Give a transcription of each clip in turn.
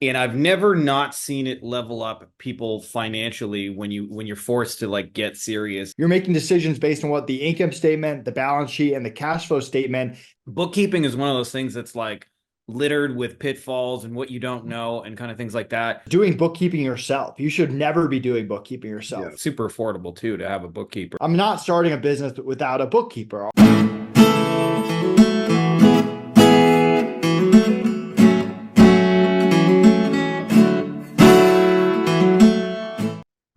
And I've never not seen it level up people financially when you're forced to like get serious. You're making decisions based on what the income statement, the balance sheet, and the cash flow statement. Bookkeeping is one of those things that's like littered with pitfalls and what you don't know and kind of things like that. Doing bookkeeping yourself. You should never be doing bookkeeping Yeah. yourself. Super affordable too to have a bookkeeper. I'm not starting a business without a bookkeeper.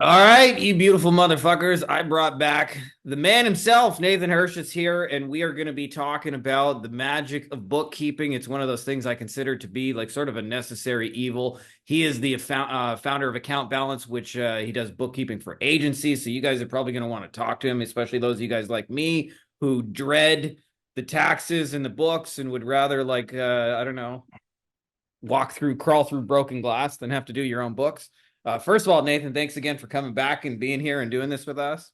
All right, you beautiful motherfuckers. I brought back the man himself. Nathan Hirsch is here, and we are going to be talking about the magic of bookkeeping. It's one of those things I consider to be like sort of a necessary evil. He is the founder of Account Balance, which he does bookkeeping for agencies. So you guys are probably going to want to talk to him, especially those of you guys like me who dread the taxes and the books and would rather like, I don't know, crawl through broken glass than have to do your own books. First of all, Nathan, thanks again for coming back and being here and doing this with us.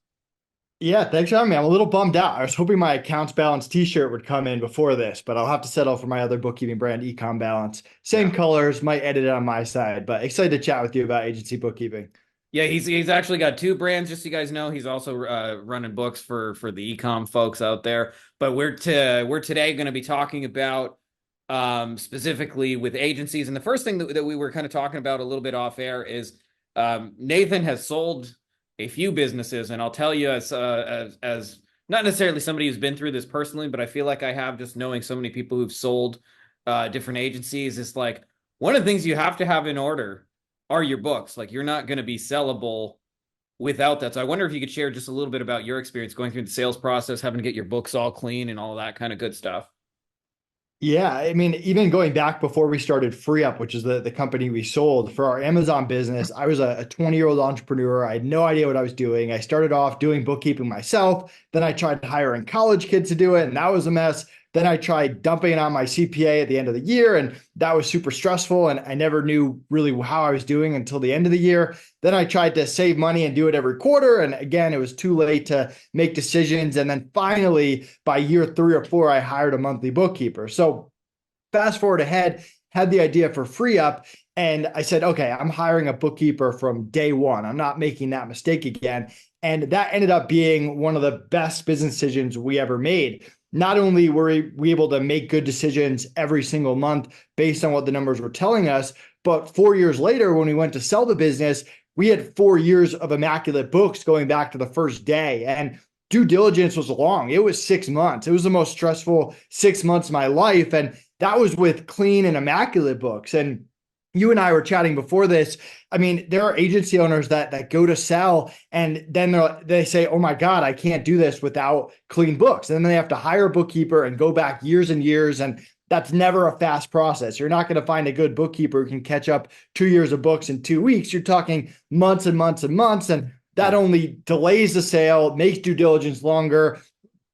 Yeah, thanks for having me. I'm a little bummed out. I was hoping my accounts balance t-shirt would come in before this, but I'll have to settle for my other bookkeeping brand, Ecom Balance. Same Yeah. colors, might edit it on my side, but excited to chat with you about agency bookkeeping. Yeah, he's actually got two brands, just so you guys know. He's also running books for the ecom folks out there. But we're today going to be talking about specifically with agencies. And the first thing that we were kind of talking about a little bit off air is Nathan has sold a few businesses, and I'll tell you as not necessarily somebody who's been through this personally, but I feel like I have, just knowing so many people who've sold different agencies. It's like one of the things you have to have in order are your books. Like, you're not going to be sellable without that. So I wonder if you could share just a little bit about your experience going through the sales process, having to get your books all clean and all that kind of good stuff. Yeah, I mean, even going back before we started FreeeUp, which is the company we sold for our Amazon business, I was a 20-year-old entrepreneur. I had no idea what I was doing. I started off doing bookkeeping myself. Then I tried hiring college kids to do it, and that was a mess. Then I tried dumping it on my CPA at the end of the year, and that was super stressful. And I never knew really how I was doing until the end of the year. Then I tried to save money and do it every quarter. And again, it was too late to make decisions. And then finally, by year 3 or 4, I hired a monthly bookkeeper. So fast forward ahead, had the idea for FreeeUp, and I said, okay, I'm hiring a bookkeeper from day one. I'm not making that mistake again. And that ended up being one of the best business decisions we ever made. Not only were we able to make good decisions every single month based on what the numbers were telling us, but 4 years later, when we went to sell the business, we had 4 years of Immaculate books going back to the first day. And due diligence was long. It was 6 months. It was the most stressful 6 months of my life. And that was with clean and Immaculate books. And you and I were chatting before this. I mean, there are agency owners that go to sell and then they say, oh my God, I can't do this without clean books. And then they have to hire a bookkeeper and go back years and years. And that's never a fast process. You're not going to find a good bookkeeper who can catch up 2 years of books in 2 weeks. You're talking months and months and months. And that Yeah. only delays the sale, makes due diligence longer,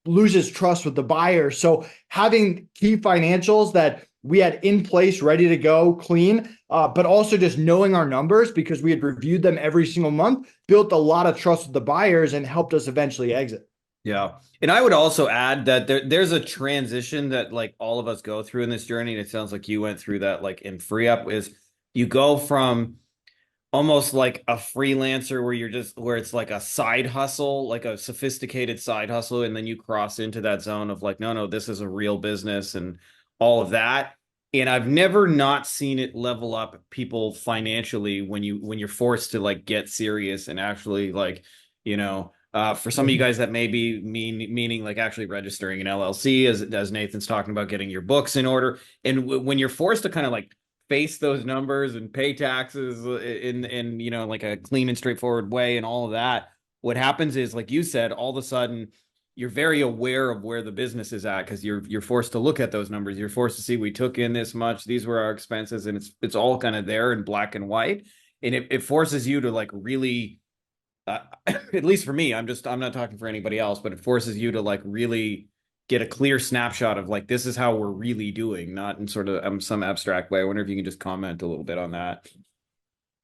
loses trust with the buyer. So having key financials that we had in place, ready to go, clean, but also just knowing our numbers because we had reviewed them every single month, built a lot of trust with the buyers and helped us eventually exit. Yeah. And I would also add that there's a transition that like all of us go through in this journey. And it sounds like you went through that like in FreeeUp is you go from almost like a freelancer where where it's like a side hustle, like a sophisticated side hustle, and then you cross into that zone of like, no, this is a real business and all of that. And I've never not seen it level up people financially when you're forced to like get serious and actually like, for some of you guys that may be meaning like actually registering an LLC, as Nathan's talking about, getting your books in order. And when you're forced to kind of like face those numbers and pay taxes in like a clean and straightforward way and all of that, what happens is, like you said, all of a sudden you're very aware of where the business is at because you're forced to look at those numbers. You're forced to see, we took in this much, these were our expenses, and it's all kind of there in black and white. And it forces you to like really at least for me, I'm not talking for anybody else, but it forces you to like really get a clear snapshot of like, this is how we're really doing, not in sort of some abstract way. I wonder if you can just comment a little bit on that.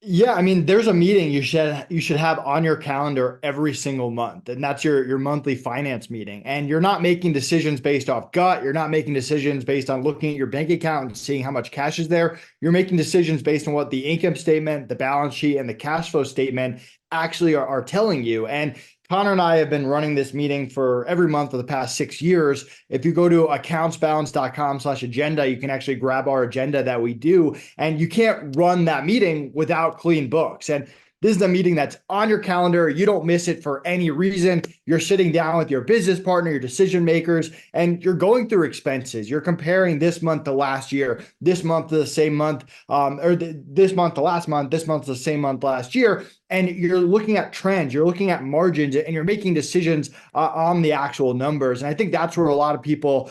Yeah, I mean, there's a meeting you should have on your calendar every single month, and that's your monthly finance meeting. And you're not making decisions based off gut. You're not making decisions based on looking at your bank account and seeing how much cash is there. You're making decisions based on what the income statement, the balance sheet, and the cash flow statement actually are telling you. And Connor and I have been running this meeting for every month of the past 6 years. If you go to accountsbalance.com/agenda, you can actually grab our agenda that we do, and you can't run that meeting without clean books. And this is a meeting that's on your calendar. You don't miss it for any reason. You're sitting down with your business partner, your decision makers, and you're going through expenses. You're comparing this month to last year, this month to the same month, this month to last month, this month to the same month last year. And you're looking at trends, you're looking at margins, and you're making decisions on the actual numbers. And I think that's where a lot of people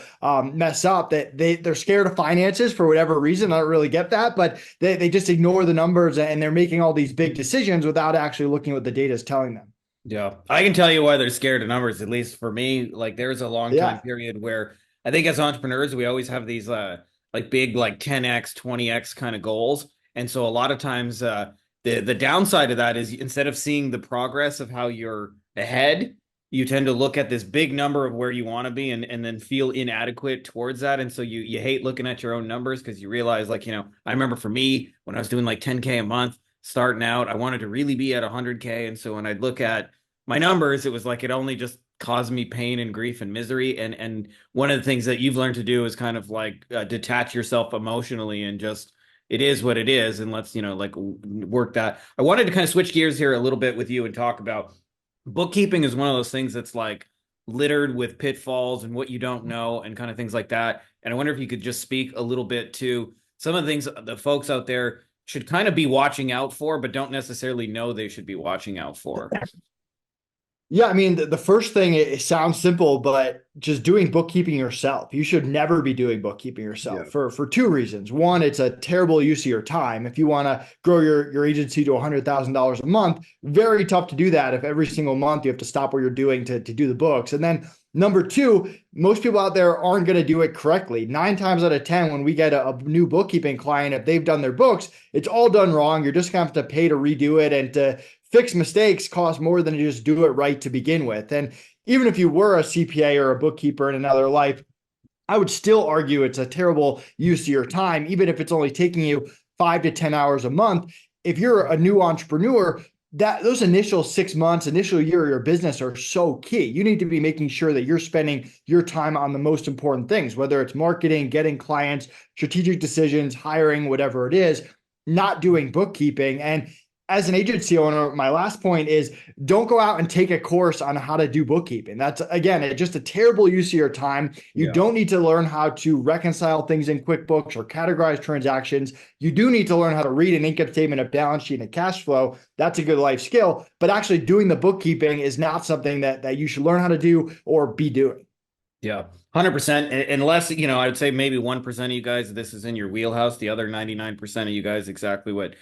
mess up, that they're scared of finances for whatever reason. I don't really get that, but they just ignore the numbers and they're making all these big decisions without actually looking at what the data is telling them. Yeah, I can tell you why they're scared of numbers. At least for me, like there's a long time Yeah. period where I think as entrepreneurs we always have these like big like 10x, 20x kind of goals, and so a lot of times the downside of that is instead of seeing the progress of how you're ahead, you tend to look at this big number of where you want to be and then feel inadequate towards that, and so you hate looking at your own numbers because you realize like I remember for me when I was doing like 10K a month starting out, I wanted to really be at 100K, and so when I'd look at my numbers, it was like it only just caused me pain and grief and misery. And one of the things that you've learned to do is kind of like detach yourself emotionally and just it is what it is, and let's like work that. I wanted to kind of switch gears here a little bit with you and talk about bookkeeping is one of those things that's like littered with pitfalls and what you don't know and kind of things like that. And I wonder if you could just speak a little bit to some of the things the folks out there should kind of be watching out for, but don't necessarily know they should be watching out for. Yeah, I mean, the first thing, it sounds simple, but just doing bookkeeping yourself. You should never be doing bookkeeping yourself Yeah. for two reasons. One, it's a terrible use of your time. If you want to grow your agency to $100,000 a month, very tough to do that if every single month you have to stop what you're doing to do the books. And then number two, most people out there aren't going to do it correctly. 9 times out of 10, when we get a new bookkeeping client, if they've done their books, it's all done wrong. You're just going to have to pay to redo it, and to fix mistakes cost more than to just do it right to begin with. And even if you were a CPA or a bookkeeper in another life, I would still argue it's a terrible use of your time, even if it's only taking you 5 to 10 hours a month. If you're a new entrepreneur, that those initial 6 months, initial year of your business are so key. You need to be making sure that you're spending your time on the most important things, whether it's marketing, getting clients, strategic decisions, hiring, whatever it is, not doing bookkeeping. And as an agency owner, my last point is don't go out and take a course on how to do bookkeeping. That's, again, just a terrible use of your time. You Yeah. don't need to learn how to reconcile things in QuickBooks or categorize transactions. You do need to learn how to read an income statement, a balance sheet, and a cash flow. That's a good life skill. But actually doing the bookkeeping is not something that you should learn how to do or be doing. Yeah, 100%. Unless, I would say maybe 1% of you guys, this is in your wheelhouse. The other 99% of you guys, exactly what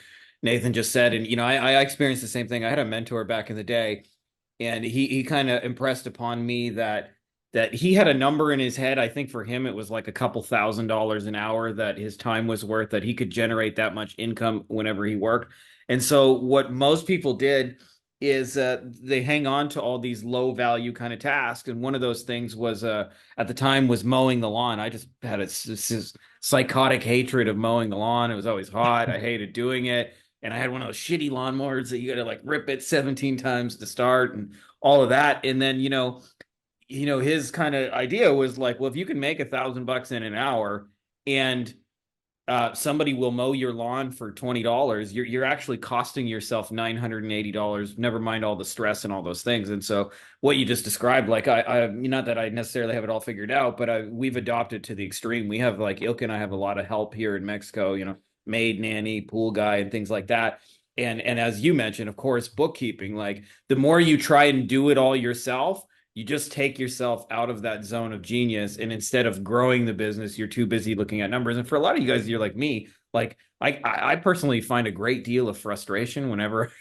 Nathan just said. And, I experienced the same thing. I had a mentor back in the day, and he kind of impressed upon me that he had a number in his head. I think for him, it was like a couple $1,000s an hour that his time was worth, that he could generate that much income whenever he worked. And so what most people did is they hang on to all these low value kind of tasks. And one of those things was at the time was mowing the lawn. I just had this psychotic hatred of mowing the lawn. It was always hot. I hated doing it. And I had one of those shitty lawnmowers that you got to like rip it 17 times to start and all of that. And then, his kind of idea was like, well, if you can make $1,000 in an hour and somebody will mow your lawn for $20, you're actually costing yourself $980, never mind all the stress and all those things. And so what you just described, like I not that I necessarily have it all figured out, but we've adopted to the extreme. We have like Ilk and I have a lot of help here in Mexico, maid, nanny, pool guy, and things like that. And as you mentioned, of course, bookkeeping, like the more you try and do it all yourself, you just take yourself out of that zone of genius, and instead of growing the business, you're too busy looking at numbers. And for a lot of you guys, you're like me. Like I personally find a great deal of frustration whenever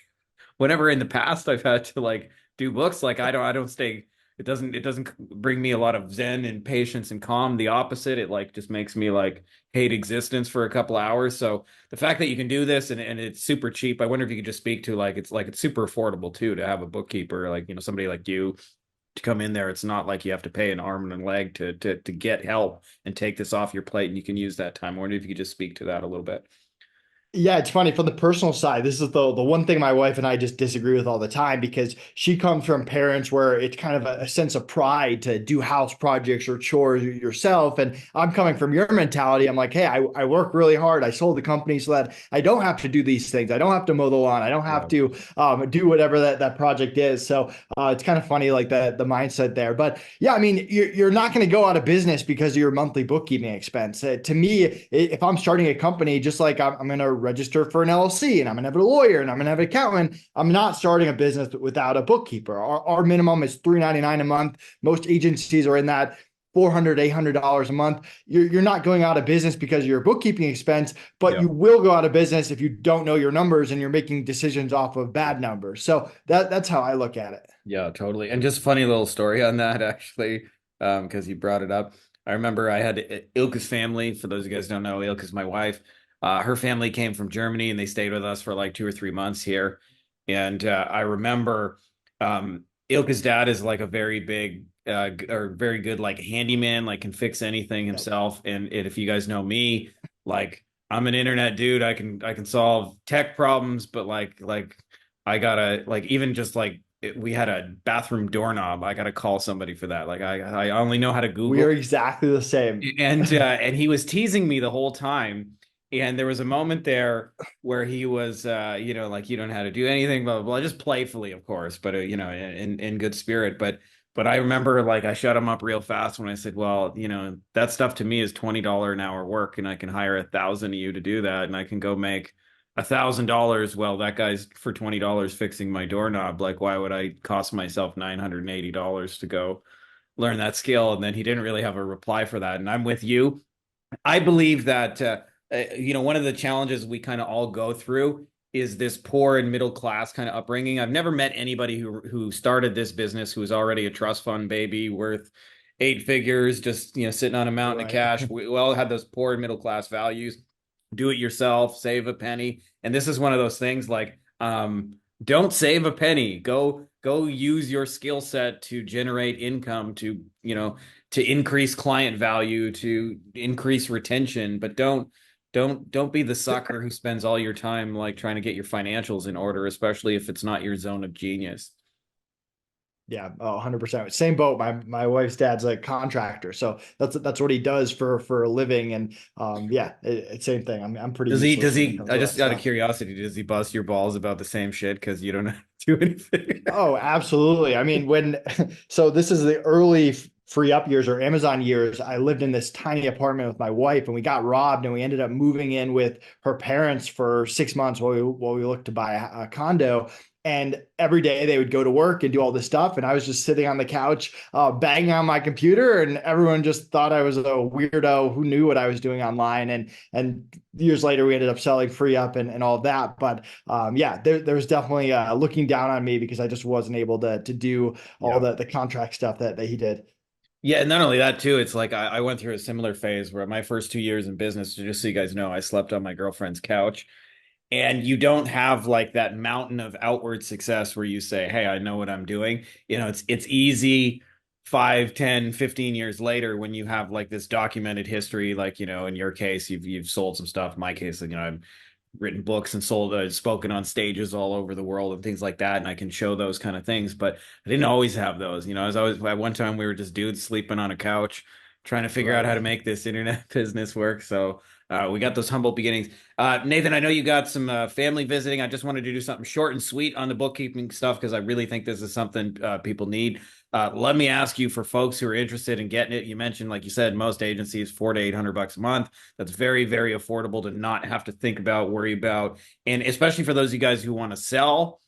in the past I've had to like do books. Like I don't stay it doesn't bring me a lot of zen and patience and calm. The opposite, it like just makes me like hate existence for a couple hours. So the fact that you can do this and it's super cheap, I wonder if you could just speak to it's super affordable too to have a bookkeeper, like, somebody like you to come in there. It's not like you have to pay an arm and a leg to get help and take this off your plate, and you can use that time. I wonder if you could just speak to that a little bit. Yeah, it's funny from the personal side. This is the one thing my wife and I just disagree with all the time because she comes from parents where it's kind of a sense of pride to do house projects or chores yourself. And I'm coming from your mentality. I'm like, hey, I work really hard. I sold the company so that I don't have to do these things. I don't have to mow the lawn. I don't have Yeah. to do whatever that project is. So it's kind of funny, like the mindset there. But yeah, I mean, you're not going to go out of business because of your monthly bookkeeping expense. To me, if I'm starting a company, just like I'm going to register for an LLC and I'm going to have a lawyer and I'm going to have an accountant, I'm not starting a business without a bookkeeper. Our minimum is $399 a month. Most agencies are in that $400, $800 a month. You're not going out of business because of your bookkeeping expense, but Yeah. you will go out of business if you don't know your numbers and you're making decisions off of bad numbers. So that's how I look at it. Yeah, totally. And just funny little story on that, actually, because you brought it up. I remember I had Ilka's family. For those of you guys who don't know, Ilka's my wife. Her family came from Germany and they stayed with us for like 2 or 3 months here. And I remember Ilka's dad is like a very big or very good like handyman, like can fix anything Yep. himself. And if you guys know me, like I'm an internet dude. I can solve tech problems, but like I gotta like even just like we had a bathroom doorknob. I got to call somebody for that. Like I only know how to We Google. are exactly the same. And he was teasing me the whole time. And there was a moment there where he was, like you don't know how to do anything, blah blah blah, just playfully, of course, but in good spirit. But I remember like I shut him up real fast when I said, well, that stuff to me is $20 an hour work, and I can hire 1,000 of you to do that, and I can go make $1,000. Well, that guy's for $20 fixing my doorknob. Like, why would I cost myself $980 to go learn that skill? And then he didn't really have a reply for that. And I'm with you. I believe that one of the challenges we kind of all go through is this poor and middle class kind of upbringing. I've never met anybody who started this business who was already a trust fund baby worth 8 figures, just sitting on a mountain of Right. cash. We all had those poor and middle class values. Do it yourself, save a penny. And this is one of those things like don't save a penny. Go use your skill set to generate income, to increase client value, to increase retention, but don't be the sucker who spends all your time like trying to get your financials in order, especially if it's not your zone of genius. Yeah, 100%. Same boat. My wife's dad's a contractor, so that's what he does for a living. And yeah, same thing. I'm pretty Does he useless does when it he comes I to that just out of stuff. curiosity, does he bust your balls about the same shit because you don't know how to do anything? Oh, absolutely. I mean, so this is the early free up years or Amazon years. I lived in this tiny apartment with my wife and we got robbed and we ended up moving in with her parents for 6 months while we looked to buy a condo. And every day they would go to work and do all this stuff. And I was just sitting on the couch, banging on my computer, and everyone just thought I was a weirdo who knew what I was doing online. And years later, we ended up selling FreeeUp and all of that. But yeah, there was definitely looking down on me because I just wasn't able to do all Yeah. the contract stuff that he did. Yeah, and not only that too, it's like I went through a similar phase where my first 2 years in business, just so you guys know, I slept on my girlfriend's couch. And you don't have like that mountain of outward success where you say, hey, I know what I'm doing. It's easy 5, 10, 15 years later when you have like this documented history, like, in your case, you've sold some stuff. In my case, I've written books and spoken on stages all over the world and things like that, and I can show those kind of things. But I didn't always have those. As always, at one time we were just dudes sleeping on a couch trying to figure out Right. how to make this internet business work. So we got those humble beginnings. Nathan, I know you got some family visiting. I just wanted to do something short and sweet on the bookkeeping stuff because I really think this is something people need. Let me ask you, for folks who are interested in getting it. You mentioned, like you said, most agencies $400 to $800 a month. That's very, very affordable to not have to think about, worry about, and especially for those of you guys who want to sell.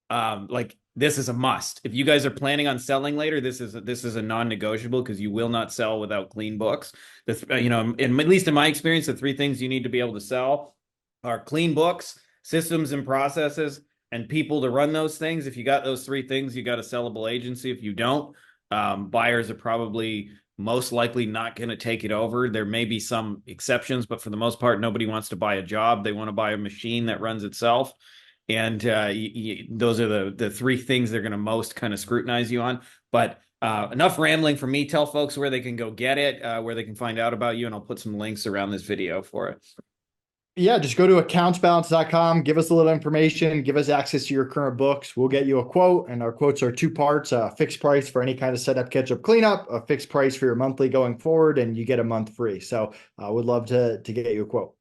Like this is a must. If you guys are planning on selling later, this is a non-negotiable because you will not sell without clean books. At least in my experience, the three things you need to be able to sell are clean books, systems and processes, and people to run those things. If you got those three things, you got a sellable agency. If you don't, Buyers are probably most likely not going to take it over. There may be some exceptions, but for the most part, nobody wants to buy a job. They want to buy a machine that runs itself. And those are the three things they're going to most kind of scrutinize you on. But enough rambling from me. Tell folks where they can go get it, where they can find out about you, and I'll put some links around this video for it. Yeah, just go to accountsbalance.com, give us a little information, give us access to your current books. We'll get you a quote, and our quotes are two parts, a fixed price for any kind of setup, catch up, cleanup, a fixed price for your monthly going forward, and you get a month free. So I would love to get you a quote.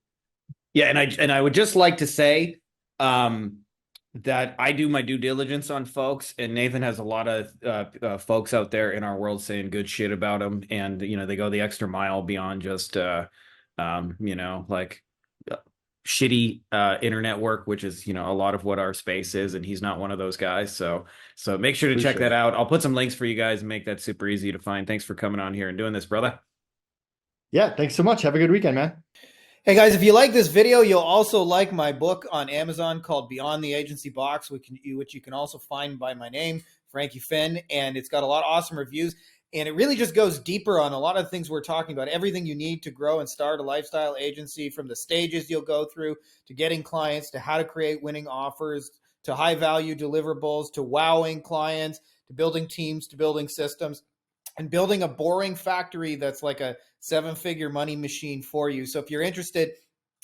Yeah, and I would just like to say that I do my due diligence on folks, and Nathan has a lot of folks out there in our world saying good shit about him, and they go the extra mile beyond just like shitty internet work, which is a lot of what our space is, and he's not one of those guys. So make sure to check Appreciate that it. out. I'll put some links for you guys and make that super easy to find. Thanks for coming on here and doing this, brother. Yeah, thanks so much. Have a good weekend, man. Hey guys, if you like this video, you'll also like my book on Amazon called Beyond the Agency Box, which you can also find by my name, Frankie Finn, and it's got a lot of awesome reviews, and it really just goes deeper on a lot of things we're talking about, everything you need to grow and start a lifestyle agency, from the stages you'll go through to getting clients, to how to create winning offers, to high value deliverables, to wowing clients, to building teams, to building systems, and building a boring factory that's like a 7-figure money machine for you. So if you're interested,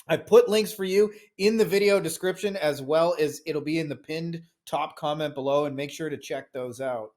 I put links for you in the video description, as well as it'll be in the pinned top comment below, and make sure to check those out.